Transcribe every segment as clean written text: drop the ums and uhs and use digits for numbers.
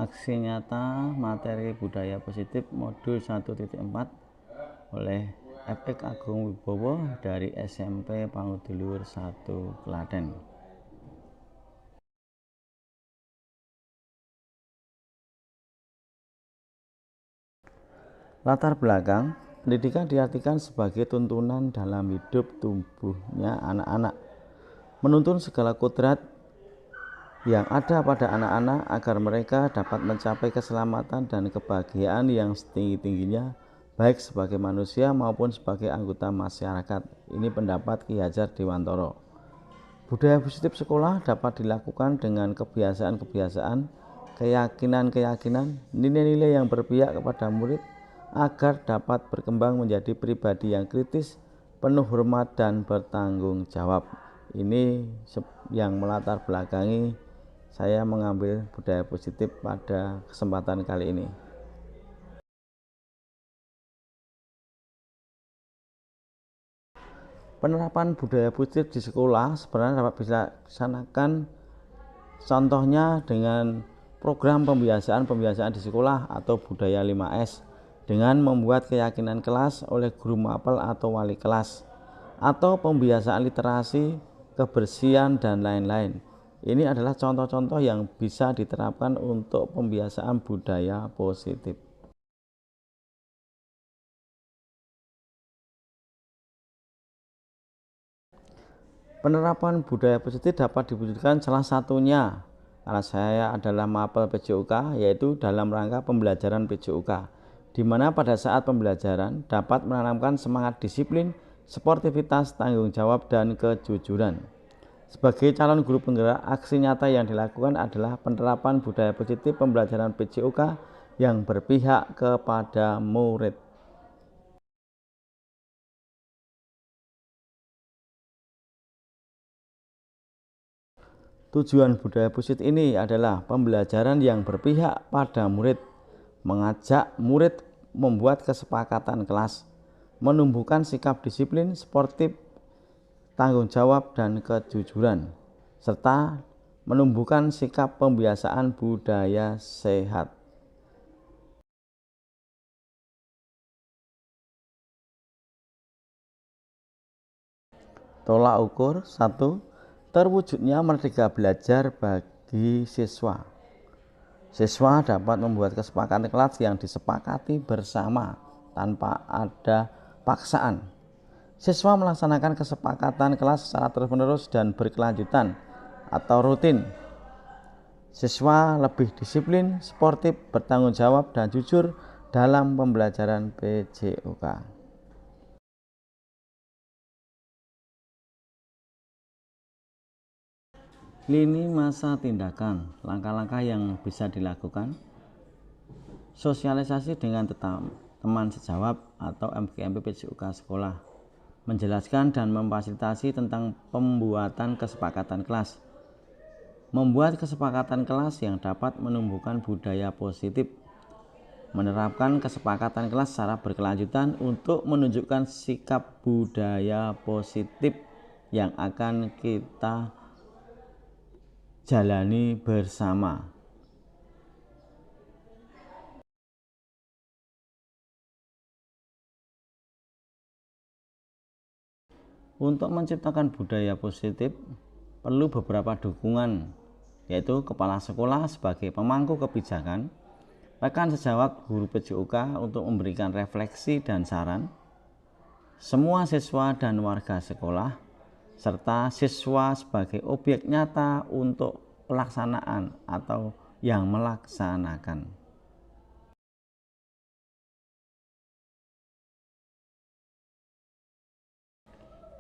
Aksi nyata materi budaya positif modul 1.4 oleh FX Agung Wibowo dari SMP Pangudulur 1 Klaten. Latar belakang pendidikan diartikan sebagai tuntunan dalam hidup tumbuhnya anak-anak, menuntun segala kodrat yang ada pada anak-anak agar mereka dapat mencapai keselamatan dan kebahagiaan yang setinggi-tingginya, baik sebagai manusia maupun sebagai anggota masyarakat. Ini pendapat Ki Hajar Dewantoro. Budaya positif sekolah dapat dilakukan dengan kebiasaan-kebiasaan, keyakinan-keyakinan, nilai-nilai yang berpihak kepada murid agar dapat berkembang menjadi pribadi yang kritis, penuh hormat dan bertanggung jawab. Ini yang melatar belakangi saya mengambil budaya positif pada kesempatan kali ini. Penerapan budaya positif di sekolah sebenarnya dapat bisa dilaksanakan contohnya dengan program pembiasaan di sekolah atau budaya 5S dengan membuat keyakinan kelas oleh guru mapel atau wali kelas, atau pembiasaan literasi, kebersihan dan lain-lain. Ini adalah contoh-contoh yang bisa diterapkan untuk pembiasaan budaya positif. Penerapan budaya positif dapat diwujudkan salah satunya karena saya adalah mapel PJOK, yaitu dalam rangka pembelajaran PJOK, di mana pada saat pembelajaran dapat menanamkan semangat disiplin, sportivitas, tanggung jawab, dan kejujuran. Sebagai calon guru penggerak, aksi nyata yang dilakukan adalah penerapan budaya positif pembelajaran PJOK yang berpihak kepada murid. Tujuan budaya positif ini adalah pembelajaran yang berpihak pada murid, mengajak murid membuat kesepakatan kelas, menumbuhkan sikap disiplin, sportif, tanggung jawab, dan kejujuran, serta menumbuhkan sikap pembiasaan budaya sehat. Tolak ukur 1. Terwujudnya merdeka belajar bagi siswa. Siswa dapat membuat kesepakatan kelas yang disepakati bersama tanpa ada paksaan. Siswa melaksanakan kesepakatan kelas secara terus-menerus dan berkelanjutan atau rutin. Siswa lebih disiplin, sportif, bertanggung jawab, dan jujur dalam pembelajaran PJOK. Lini masa tindakan, langkah-langkah yang bisa dilakukan: sosialisasi dengan teman sejawat atau MKMP PJOK sekolah, menjelaskan dan memfasilitasi tentang pembuatan kesepakatan kelas, membuat kesepakatan kelas yang dapat menumbuhkan budaya positif, menerapkan kesepakatan kelas secara berkelanjutan untuk menunjukkan sikap budaya positif yang akan kita jalani bersama. Untuk menciptakan budaya positif perlu beberapa dukungan, yaitu kepala sekolah sebagai pemangku kebijakan, rekan sejawat guru PJOK untuk memberikan refleksi dan saran, semua siswa dan warga sekolah, serta siswa sebagai objek nyata untuk pelaksanaan atau yang melaksanakan.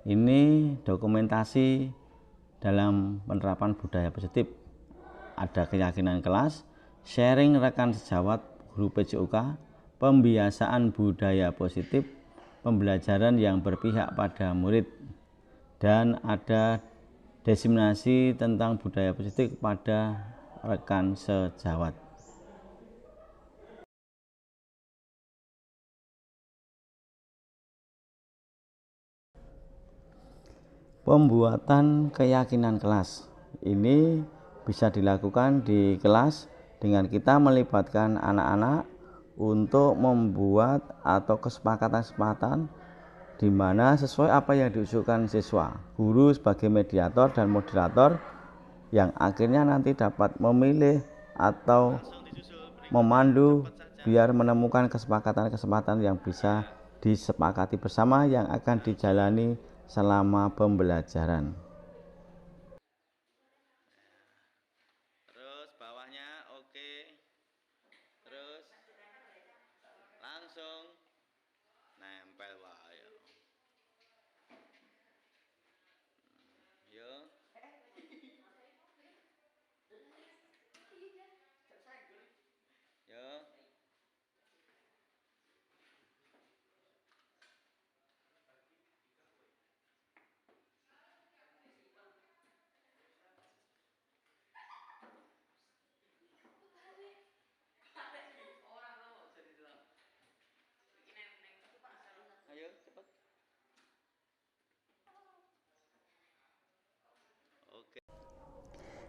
Ini dokumentasi dalam penerapan budaya positif. Ada keyakinan kelas, sharing rekan sejawat guru PJOK, pembiasaan budaya positif, pembelajaran yang berpihak pada murid, dan ada diseminasi tentang budaya positif kepada rekan sejawat. Pembuatan keyakinan kelas ini bisa dilakukan di kelas dengan kita melibatkan anak-anak untuk membuat atau kesepakatan-kesepakatan di mana sesuai apa yang diusulkan siswa, guru sebagai mediator dan moderator yang akhirnya nanti dapat memilih atau memandu biar menemukan kesepakatan-kesepakatan yang bisa disepakati bersama yang akan dijalani selama pembelajaran. Terus bawahnya oke. Terus langsung nempel wae. Yo. Yo. Ayo cepet. Oke.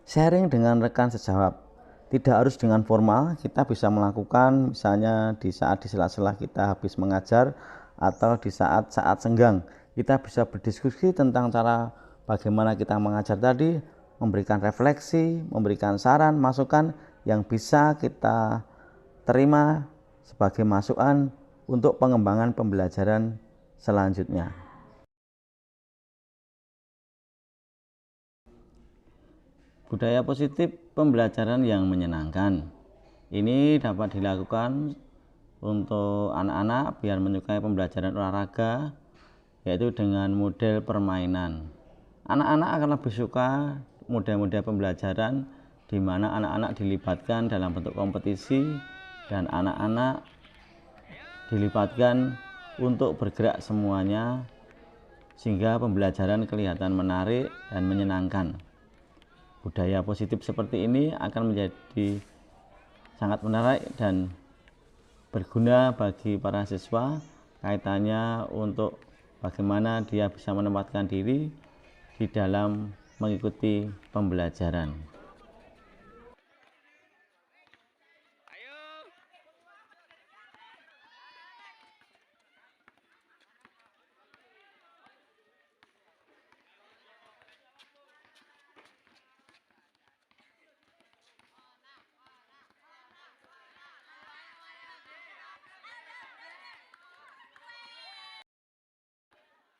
Sharing dengan rekan sejawat. Tidak harus dengan formal, kita bisa melakukan misalnya di saat di sela-sela kita habis mengajar atau di saat-saat senggang. Kita bisa berdiskusi tentang cara bagaimana kita mengajar tadi, memberikan refleksi, memberikan saran, masukan yang bisa kita terima sebagai masukan untuk pengembangan pembelajaran selanjutnya. Budaya positif pembelajaran yang menyenangkan. Ini dapat dilakukan untuk anak-anak biar menyukai pembelajaran olahraga, yaitu dengan model permainan. Anak-anak akan lebih suka model-model pembelajaran di mana anak-anak dilibatkan dalam bentuk kompetisi dan anak-anak dilibatkan untuk bergerak semuanya sehingga pembelajaran kelihatan menarik dan menyenangkan. Budaya positif seperti ini akan menjadi sangat menarik dan berguna bagi para siswa kaitannya untuk bagaimana dia bisa menempatkan diri di dalam mengikuti pembelajaran. Ayo.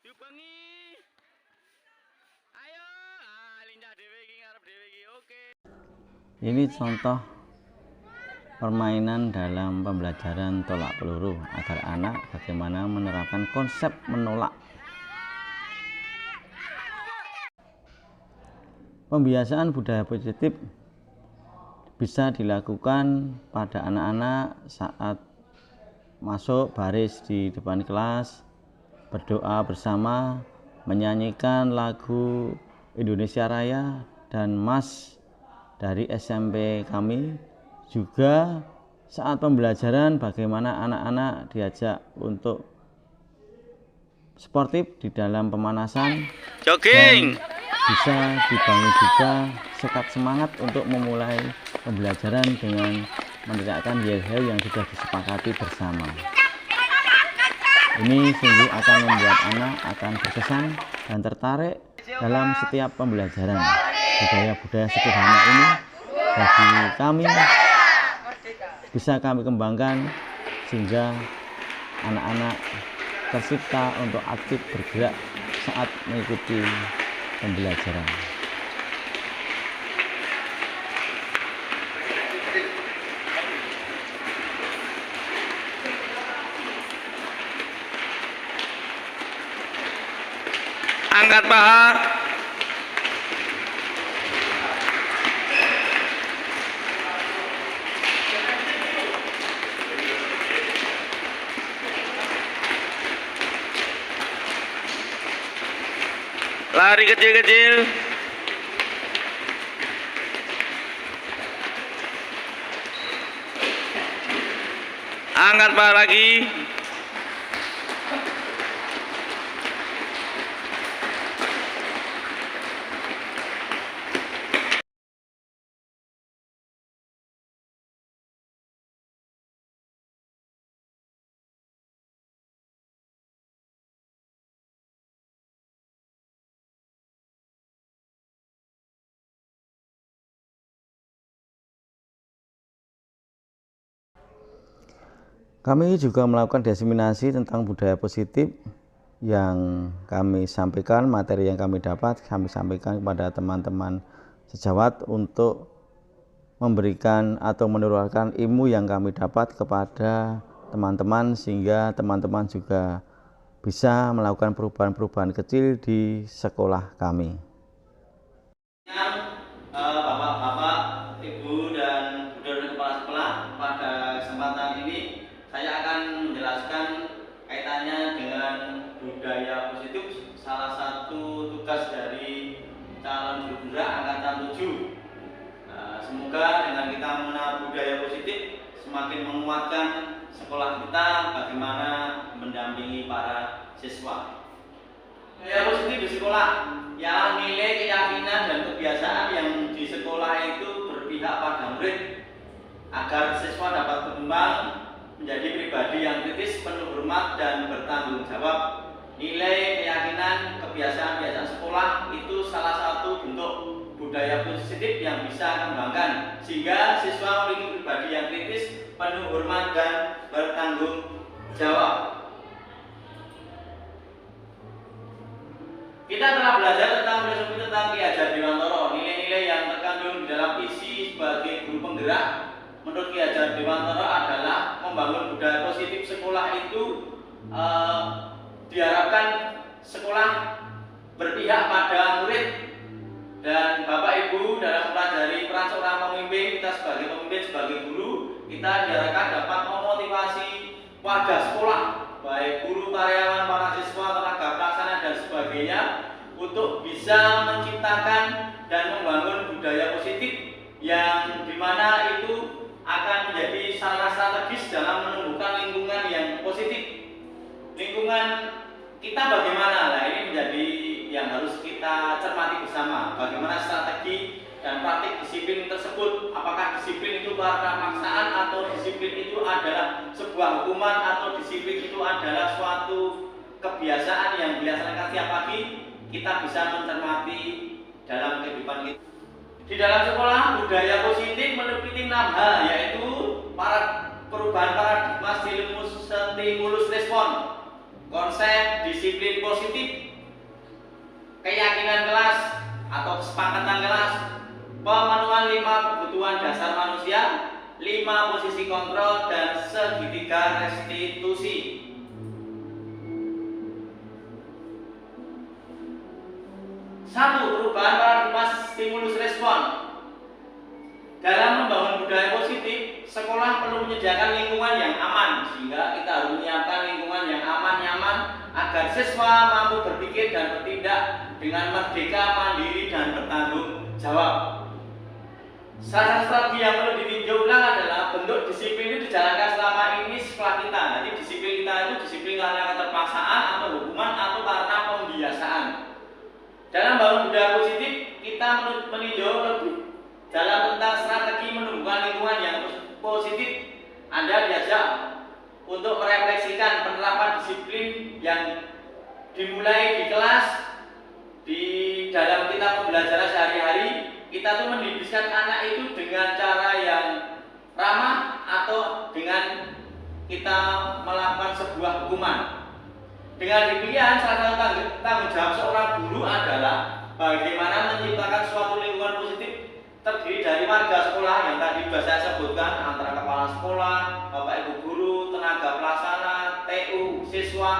Diubangi. Ayo, lincah dhewe iki ngarep dhewe iki. Oke. Ini contoh permainan dalam pembelajaran tolak peluru agar anak bagaimana menerapkan konsep menolak. Pembiasaan budaya positif bisa dilakukan pada anak-anak saat masuk baris di depan kelas, berdoa bersama, menyanyikan lagu Indonesia Raya dan Mas dari SMP kami. Juga saat pembelajaran bagaimana anak-anak diajak untuk sportif di dalam pemanasan, Jogging. bisa dibangun juga sekat semangat untuk memulai pembelajaran dengan menegakkan yel-yel yang sudah disepakati bersama. Ini sungguh akan membuat anak akan berkesan dan tertarik dalam setiap pembelajaran. Budaya-budaya sederhana ini bagi kami bisa kami kembangkan sehingga anak-anak tercipta untuk aktif bergerak saat mengikuti pembelajaran. Angkat paha. Lari kecil-kecil. Angkat paha lagi. Kami juga melakukan diseminasi tentang budaya positif yang kami sampaikan, materi yang kami dapat kami sampaikan kepada teman-teman sejawat untuk memberikan atau menularkan ilmu yang kami dapat kepada teman-teman, sehingga teman-teman juga bisa melakukan perubahan-perubahan kecil di sekolah kami. Bapak-bapak, Ibu dan Saudara Kepala Sekolah, pada kesempatan ini saya akan menjelaskan kaitannya dengan budaya positif, salah satu tugas dari calon guru penggerak angkatan 7. Semoga dengan kita mengenal budaya positif semakin menguatkan sekolah kita bagaimana mendampingi para siswa. Budaya positif di sekolah ya nilai, keyakinan dan kebiasaan yang di sekolah itu berpihak pada murid agar siswa dapat berkembang menjadi pribadi yang kritis, penuh hormat dan bertanggung jawab. Nilai, keyakinan, kebiasaan sekolah itu salah satu bentuk budaya positif yang bisa kembangkan sehingga siswa memiliki pribadi yang kritis, penuh hormat dan bertanggung jawab. Kita telah belajar tentang filosofi tentang Ki Hajar Dewantara, nilai-nilai yang terkandung di dalam visi sebagai guru penggerak. Menurut Ki Hajar Dewantara adalah membangun budaya positif sekolah itu diharapkan sekolah berpihak pada murid. Dan Bapak Ibu dalam mempelajari peran seorang pemimpin, kita sebagai pemimpin, sebagai guru, kita diharapkan dapat memotivasi warga sekolah, baik guru, karyawan, para siswa, tenaga pelaksana dan sebagainya, untuk bisa menciptakan dan membangun budaya positif yang dimana itu akan menjadi salah strategis dalam menumbuhkan lingkungan yang positif. Lingkungan kita bagaimana? Nah, ini menjadi yang harus kita cermati bersama. Bagaimana strategi dan praktik disiplin tersebut? Apakah disiplin itu karena paksaan atau disiplin itu adalah sebuah hukuman atau disiplin itu adalah suatu kebiasaan yang dilaksanakan setiap pagi? Kita bisa mencermati dalam kehidupan kita. Di dalam sekolah, budaya positif meliputi 6 hal, yaitu perubahan paradigma stimulus respon, konsep disiplin positif, keyakinan kelas atau kesepakatan kelas, pemenuhan 5 kebutuhan dasar manusia, 5 posisi kontrol, dan segitiga restitusi. Satu, perubahan paradigma stimulus respon. Dalam membangun budaya positif, sekolah perlu menyediakan lingkungan yang aman, sehingga kita harus menyiapkan lingkungan yang aman, nyaman, agar siswa mampu berpikir dan bertindak dengan merdeka, mandiri, dan bertanggung jawab. Salah satu strategi yang perlu ditinjau ulang adalah bentuk disiplin itu dijalankan selama ini sekolah kita. Nanti disiplin kita itu disiplin karena keterpaksaan atau hukuman atau karena pembiasaan. Dalam membangun budaya positif, kita meninjau lebih dalam tentang strategi menumbuhkan lingkungan yang positif. Anda diajak untuk merefleksikan penerapan disiplin yang dimulai di kelas, di dalam kita pembelajaran sehari-hari. Kita tuh mendidikkan anak itu dengan cara yang ramah atau dengan kita melakukan sebuah hukuman. Dengan demikian, salah satu tanggung jawab seorang guru adalah bagaimana menciptakan suatu lingkungan positif terdiri dari warga sekolah yang tadi sudah saya sebutkan, antara kepala sekolah, bapak ibu guru, tenaga pelaksana, TU, siswa,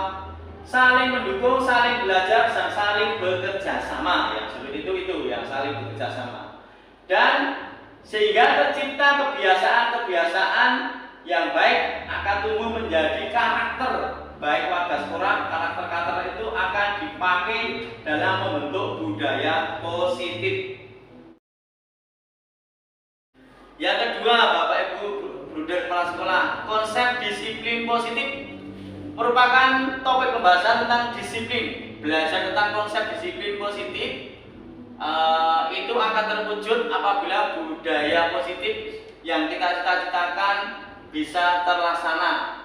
saling mendukung, saling belajar, dan saling bekerja sama. Yang seperti itu yang saling bekerja sama. Dan sehingga tercipta kebiasaan-kebiasaan yang baik akan tumbuh menjadi karakter. Baik warga sekolah, karakter-karakter itu akan dipakai dalam membentuk budaya positif. Yang kedua, Bapak Ibu Bruder Kepala Sekolah, konsep disiplin positif merupakan topik pembahasan tentang disiplin. Belajar tentang konsep disiplin positif itu akan terwujud apabila budaya positif yang kita cita-citakan bisa terlaksana.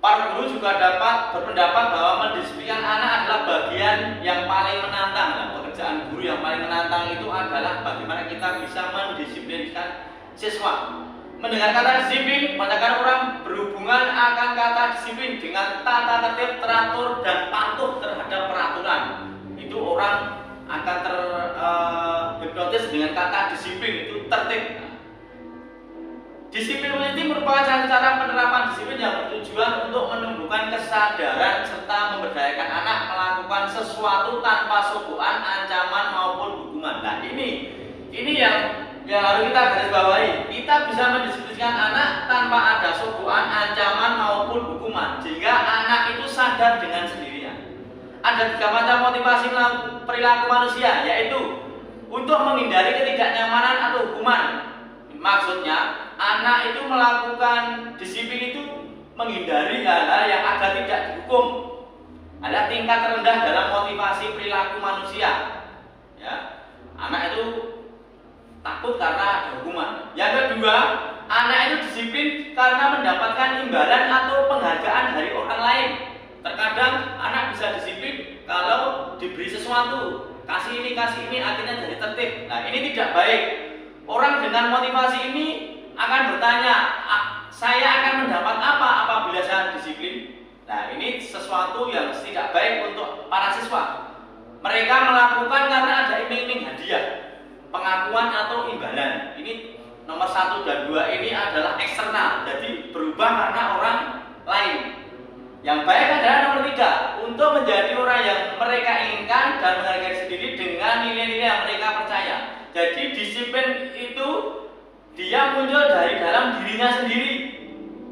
Para guru juga dapat berpendapat bahwa mendisiplinkan anak adalah bagian yang paling menantang. Nah, pekerjaan guru yang paling menantang itu adalah bagaimana kita bisa mendisiplinkan siswa. Mendengar kata disiplin, kebanyakan orang berhubung berhubungan akan kata disiplin dengan tata tertib, teratur, dan patuh terhadap peraturan. Itu orang akan terhipnotis dengan kata disiplin, itu tertib. Disiplin positif merupakan cara penerapan disiplin yang bertujuan untuk menumbuhkan kesadaran serta memberdayakan anak melakukan sesuatu tanpa sogokan, ancaman maupun hukuman. Nah, ini yang harus kita garis bawahi. Kita bisa mendisiplinkan anak tanpa ada sogokan, ancaman maupun hukuman, sehingga anak itu sadar dengan sendirinya. Ada 3 macam motivasi perilaku manusia, yaitu untuk menghindari ketidaknyamanan atau hukuman. Maksudnya, anak itu melakukan disiplin itu menghindari hal-hal yang agar tidak dihukum. Ada tingkat terendah dalam motivasi perilaku manusia. Ya, anak itu takut karena ada hukuman. Yang kedua, anak itu disiplin karena mendapatkan imbalan atau penghargaan dari orang lain. Terkadang anak bisa disiplin kalau diberi sesuatu, kasih ini akhirnya jadi tertib. Nah, ini tidak baik. Orang dengan motivasi ini akan bertanya, saya akan mendapat apa apabila saya disiplin? Nah, ini sesuatu yang tidak baik untuk para siswa. Mereka melakukan karena ada iming-iming hadiah, pengakuan atau imbalan. Ini nomor 1 dan 2 ini adalah eksternal, jadi berubah karena orang lain. Yang baik adalah nomor 3, untuk menjadi orang yang mereka inginkan dan menghargai sendiri dengan nilai-nilai yang mereka percaya. Jadi disiplin itu dia muncul dari dalam dirinya sendiri.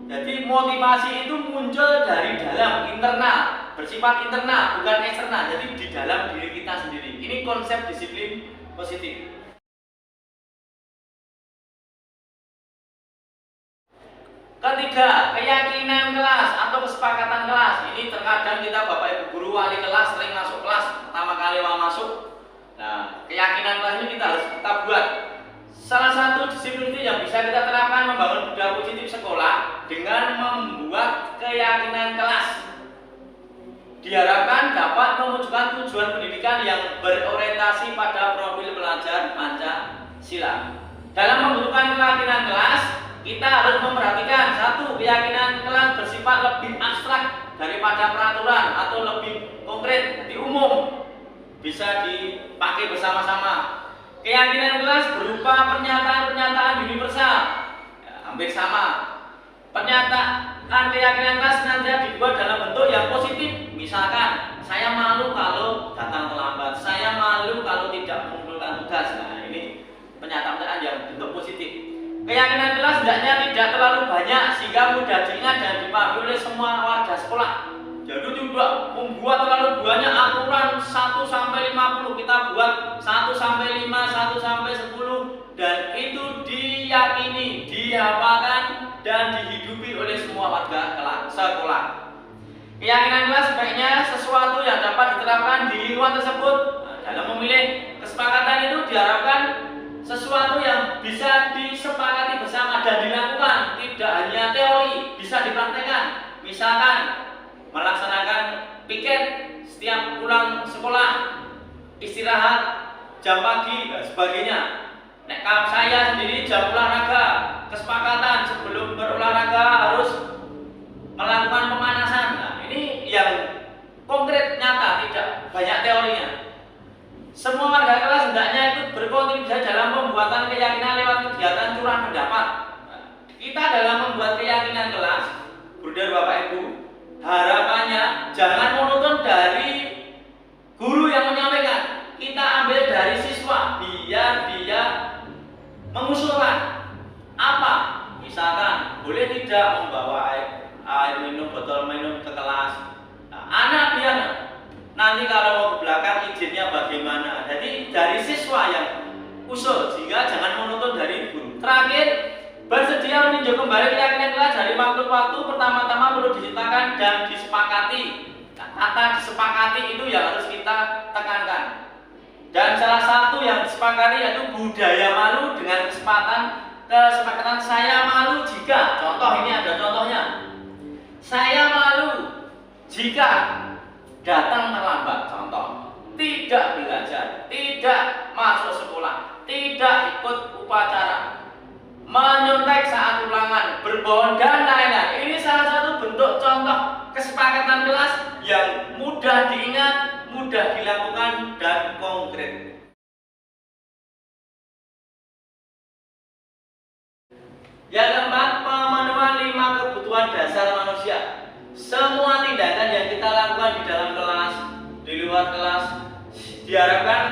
Jadi motivasi itu muncul dari dalam, internal, bersifat internal, bukan eksternal. Jadi di dalam diri kita sendiri. Ini konsep disiplin positif. Ketiga, keyakinan kelas atau kesepakatan kelas. Ini terkadang kita Bapak Ibu guru wali kelas sering masuk kelas pertama kali mau masuk. Nah, keyakinan kelas ini kita harus kita buat. Salah satu disiplin itu yang bisa kita terapkan membangun budaya positif sekolah dengan membuat keyakinan kelas. Diharapkan dapat mewujudkan tujuan pendidikan yang berorientasi pada profil pelajar Pancasila. Dalam membentukkan keyakinan kelas, kita harus memperhatikan 1. Keyakinan kelas bersifat lebih abstrak daripada peraturan atau lebih konkret, lebih umum, bisa dipakai bersama-sama. Keyakinan kelas berupa pernyataan-pernyataan universal, ya, hampir sama. Pernyataan keyakinan kelas nanti dibuat dalam bentuk yang positif. Misalkan, saya malu kalau datang terlambat, saya malu kalau tidak mengumpulkan tugas. Nah, ini pernyataan yang bentuk positif. Keyakinan kelas hendaknya tidak terlalu banyak sehingga mudah diingat dan dipahami oleh semua warga sekolah. Jadi tidak membuat terlalu banyak aturan 1-50, kita buat 1-5, 1-10, dan itu diyakini, dihafalkan dan dihidupi oleh semua warga sekolah. Keyakinan kelas sebaiknya sesuatu yang dapat diterapkan di lingkungan tersebut. Nah, dalam memilih kesepakatan itu diharapkan sesuatu yang bisa disepakati bersama dan dilakukan, tidak hanya teori, bisa dipraktekkan. Misalkan melaksanakan piket setiap pulang sekolah, istirahat jam pagi dan sebagainya. Nek saya sendiri jam olahraga, kesepakatan sebelum berolahraga harus melakukan pemanasan. Nah, ini yang konkret, nyata, tidak banyak teorinya. Semua warga kelas hendaknya ikut berkontribusi dalam pembuatan keyakinan lewat kegiatan curah pendapat. Nah, kita dalam membuat keyakinan kelas, Bro dan Bapak Ibu, harapannya jangan monoton dari guru yang menyampaikan. Kita ambil dari siswa biar dia mengusulkan apa. Misalkan boleh tidak membawa air minum, botol minum ke kelas. Nah, anak biar nanti kalau mau ke belakang izinnya bagaimana. Jadi dari siswa yang usul, sehingga jangan monoton dari guru. Terakhir, bersedia meninjau kembali keyakinan kelas dari waktu ke waktu. Pertama-tama perlu diceritakan dan disepakati. Nah, kata disepakati itu yang harus kita tekankan. Dan salah satu yang disepakati yaitu budaya malu dengan kesepakatan saya malu jika, contoh ini ada contohnya. Saya malu jika datang terlambat, contoh, tidak belajar, tidak masuk sekolah, tidak ikut upacara, menyontek saat ulangan, berbohong dan lain-lain. Ini salah kesepakatan kelas yang mudah diingat, mudah dilakukan, dan konkret. Yang keempat, pemenuhan 5 kebutuhan dasar manusia. Semua tindakan yang kita lakukan di dalam kelas, di luar kelas, diharapkan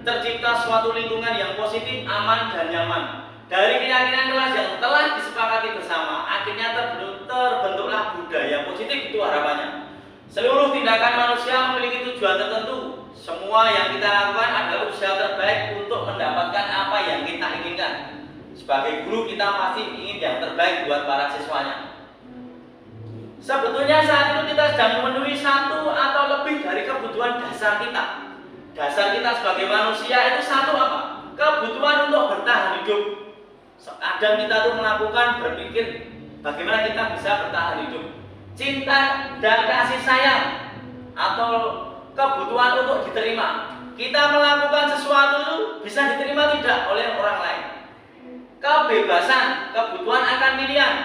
tercipta suatu lingkungan yang positif, aman, dan nyaman. Dari keyakinan kelas yang telah disepakati bersama, akhirnya terbentuklah budaya positif, itu harapannya. Seluruh tindakan manusia memiliki tujuan tertentu. Semua yang kita lakukan adalah usaha terbaik untuk mendapatkan apa yang kita inginkan. Sebagai guru, kita pasti ingin yang terbaik buat para siswanya. Sebetulnya saat itu kita sedang memenuhi satu atau lebih dari kebutuhan dasar kita. Dasar kita sebagai manusia itu satu apa? Kebutuhan untuk bertahan hidup. Kadang kita tuh melakukan berpikir bagaimana kita bisa bertahan hidup. Cinta dan kasih sayang atau kebutuhan untuk diterima. Kita melakukan sesuatu itu bisa diterima tidak oleh orang lain. Kebebasan, kebutuhan akan pilihan.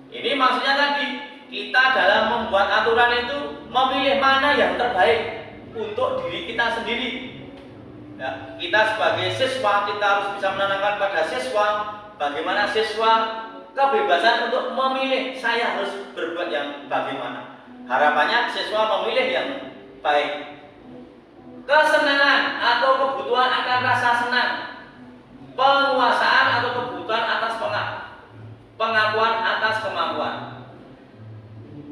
Ini maksudnya tadi, kita dalam membuat aturan itu memilih mana yang terbaik untuk diri kita sendiri. Ya, kita sebagai siswa, kita harus bisa menanamkan pada siswa bagaimana siswa kebebasan untuk memilih saya harus berbuat yang bagaimana. Harapannya siswa memilih yang baik. Kesenangan atau kebutuhan akan rasa senang. Penguasaan atau kebutuhan atas pengakuan atas kemampuan.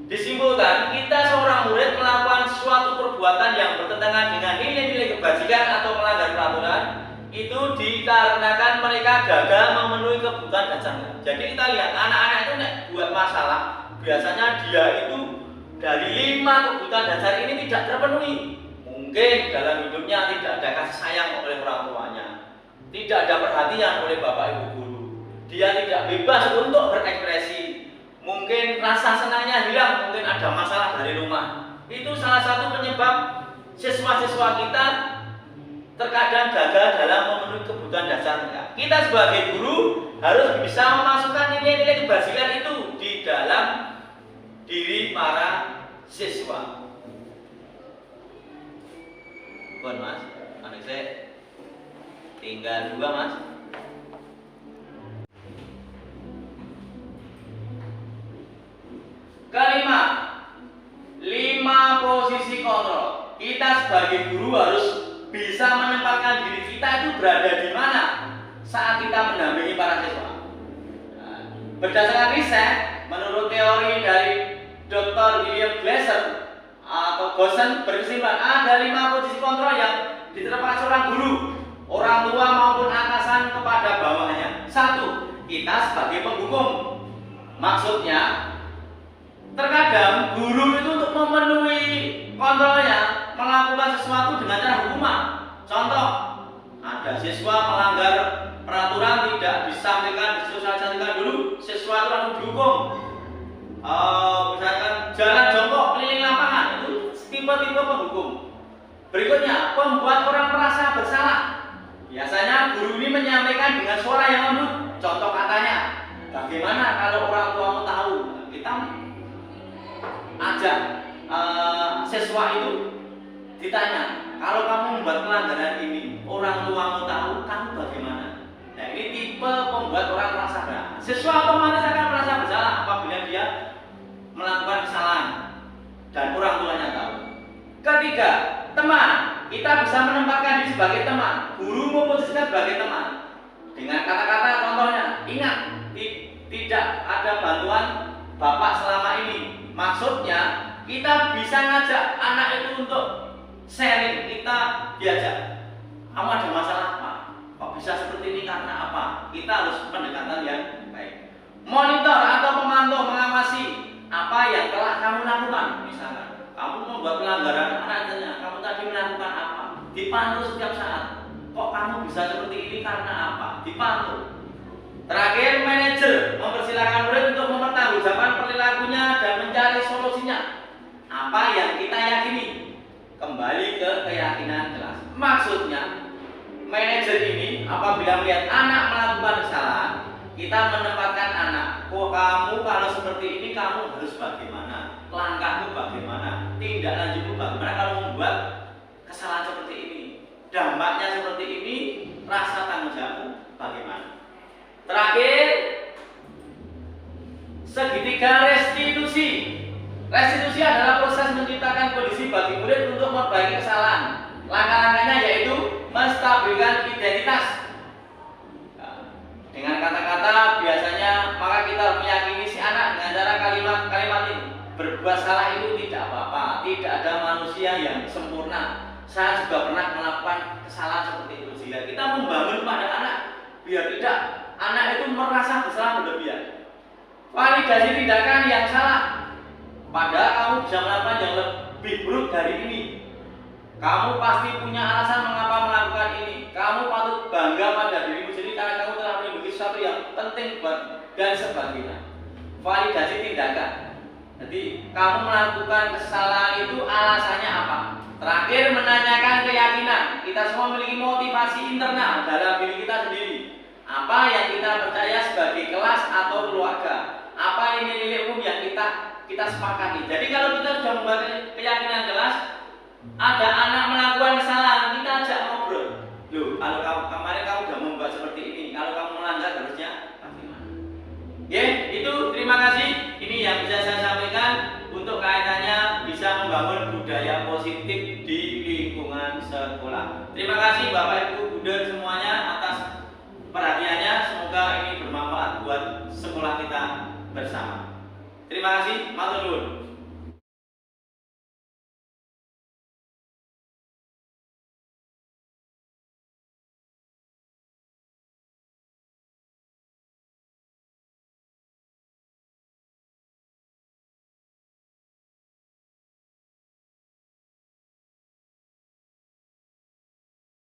Disimpulkan, kita seorang murid melakukan suatu perbuatan yang bertentangan dengan nilai-nilai kebajikan atau melanggar peraturan itu dikarenakan mereka gagal memenuhi kebutuhan dasarnya. Jadi kita lihat anak-anak itu buat masalah, biasanya dia itu dari 5 kebutuhan dasar ini tidak terpenuhi. Mungkin dalam hidupnya tidak ada kasih sayang oleh orang tuanya, tidak ada perhatian oleh bapak ibu guru, dia tidak bebas untuk berekspresi, mungkin rasa senangnya hilang, mungkin ada masalah dari rumah. Itu salah satu penyebab siswa-siswa kita terkadang gagal dalam memenuhi kebutuhan dasar mereka. Kita sebagai guru harus bisa memasukkan nilai-nilai kebajikan itu di dalam diri para siswa. Bon mas, anak saya tinggal 2 mas. Kelima, 5 posisi kontrol. Kita sebagai guru harus bisa menempatkan diri kita itu berada di mana saat kita mendampingi para siswa. Berdasarkan riset, menurut teori dari Dr. William Glasser atau Gosen berkesimpulan ada 5 posisi kontrol yang diterapkan seorang guru, orang tua maupun atasan kepada bawahannya. 1. Kita sebagai penghukum. Maksudnya, terkadang guru itu untuk memenuhi kontrolnya melakukan sesuatu dengan cara hukuman. Contoh, ada siswa melanggar peraturan tidak disampaikan, disosialisasikan dulu, siswa itu langsung dihukum. Misalkan jalan jongkok keliling lapangan, itu tipe-tipe penghukum. Berikutnya, membuat orang merasa bersalah. Biasanya guru ini menyampaikan dengan suara yang lembut. Contoh katanya, bagaimana kalau orang tuamu tahu? Kita ajak siswa itu ditanya, kalau kamu membuat pelanggaran ini, orang tuamu tahu, kamu bagaimana? Nah, ini tipe membuat orang merasa bersalah. Siswa otomatis akan merasa bersalah apabila dia melakukan kesalahan dan orang tuanya tahu. Ketiga, teman. Kita bisa menempatkan diri sebagai teman. Guru memposisikan sebagai teman. Dengan kata-kata contohnya, ingat, tidak ada bantuan bapak selama ini. Maksudnya, kita bisa ngajak anak itu untuk sharing. Kita diajak, kamu ada masalah apa? Kok bisa seperti ini karena apa? Kita harus pendekatan yang baik. Monitor atau memantau, mengawasi apa yang telah kamu lakukan. Misalnya, kamu membuat pelanggaran, anaknya, kamu tadi melakukan apa? Dipantau setiap saat. Kok kamu bisa seperti ini karena apa? Dipantau. Terakhir, manajer mempersilahkan murid untuk mempertanggungjawabkan perilakunya dan mencari solusinya. Apa yang kita yakini? Kembali ke keyakinan kelas. Maksudnya, manajer ini apabila melihat anak melakukan kesalahan, kita menempatkan anak. Kok kamu kalau seperti ini kamu harus bagaimana? langkahmu bagaimana, tindak lanjutmu bagaimana kalau membuat kesalahan seperti ini, dampaknya seperti ini, rasa tanggung jawabmu bagaimana. Terakhir, segitiga restitusi. Restitusi adalah proses menciptakan kondisi bagi murid untuk memperbaiki kesalahan. Langkah-langkahnya yaitu menstabilkan identitas. Dengan kata-kata biasanya, maka kita harus meyakini si anak dengan cara kalimat ini. Berbuat salah itu tidak apa-apa, tidak ada manusia yang sempurna. Saya juga pernah melakukan kesalahan seperti itu. Sehingga kita membangun pada anak, biar tidak anak itu merasa bersalah berlebihan. Validasi tindakan yang salah. Padahal kamu bisa melakukan yang lebih buruk dari ini. Kamu pasti punya alasan mengapa melakukan ini. Kamu patut bangga pada dirimu sendiri karena kamu telah melindungi sesuatu yang penting dan sebagainya. Validasi tindakan. Jadi kamu melakukan kesalahan itu alasannya apa? Terakhir, menanyakan keyakinan. Kita semua memiliki motivasi internal dalam diri kita sendiri. Apa yang kita percaya sebagai kelas atau keluarga? Apa nilai-nilai umum yang kita sepakati? Jadi kalau kita sudah membuat keyakinan jelas, ada anak melakukan kesalahan, kita ajak ngobrol. Loh, kalau kemarin kamu sudah membuat seperti ini, kalau kamu melanggar harusnya bagaimana? Ya, itu terima kasih. Ini yang bisa saya sampaikan untuk kaitannya bisa membangun budaya positif di lingkungan sekolah. Terima kasih Bapak Ibu Bunda semuanya atas perhatiannya. Semoga ini bermanfaat buat sekolah kita bersama. Terima kasih, matur nuwun.